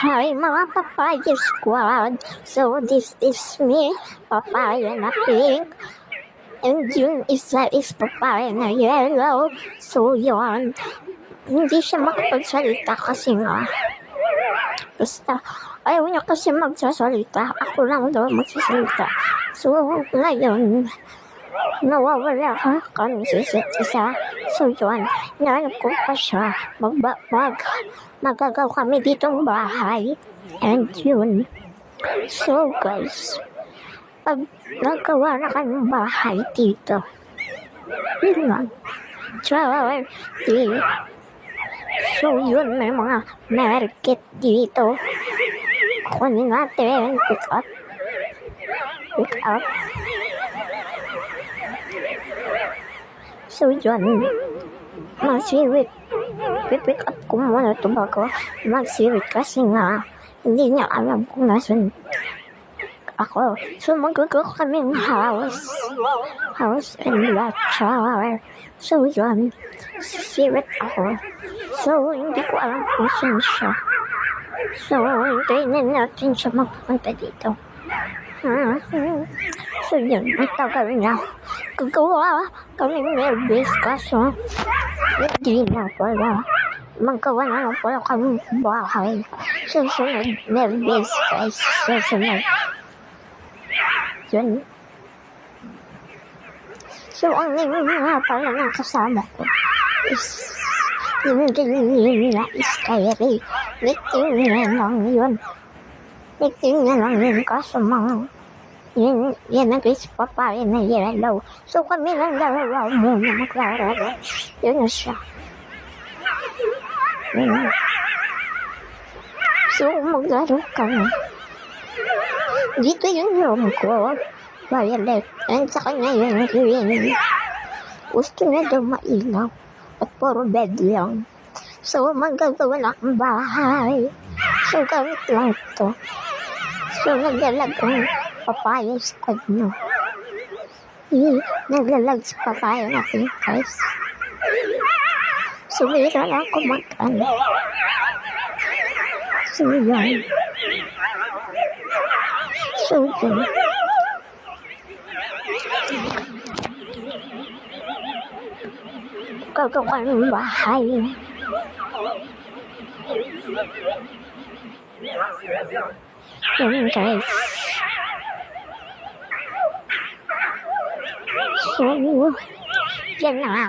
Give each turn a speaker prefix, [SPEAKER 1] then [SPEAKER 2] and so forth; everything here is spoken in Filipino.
[SPEAKER 1] Hi mga Papaya Squad! So this is me, Papaya na pink. And yung isa is Papaya na yellow. So yun, hindi siya makapagsalita kasi nga. Basta, ayaw niya kasi magsasalita. Ako lang daw magsasalita. So ngayon, nawawala ka kami sa isa't isa. So yun, nahanap ko pa siya. Magagaw kami ditong bahay. And yun. So guys, pag nagawa na kami ng bahay dito, yun lang. So yun, may mga market dito. Kunin natin, pick up. So yun, mag-sirit. Pipick up ko muna ito bago mag-sirit kasi nga hindi niya alam kung nasan ako. So magagawa kami ng house and lot shower. So yun, sirit ako. So hindi ko alam kung saan siya. So hintayin natin siya magpunta dito. So yun, matagal na gagawa kami nervous kaso hindi na pala. Magawa na lang pala kami bahay. Susunod, nervous guys. Susunod. Yun. So ang name nga pala ng kasama ko is yung ganyan na is Kyrie. Meeting niya lang yun. Meeting niya lang yun kaso mga yan na guys, Papaya na yellow. So kami lang dalawa muna maglalaro. Yun na siya. So maglaro kami. Dito yung room ko, violet. And sa kanya yung green. Gusto niya daw mailaw. At puro bed lang. So magagawa na akong bahay. So gamit lang ito. So naglalagong Papaya Squad no. Naglalag sa Papaya natin guys. So mayroon na ako mag-ano. So yun. So yun. Gagawa ng bahay. Yun guys. So, yan na nga.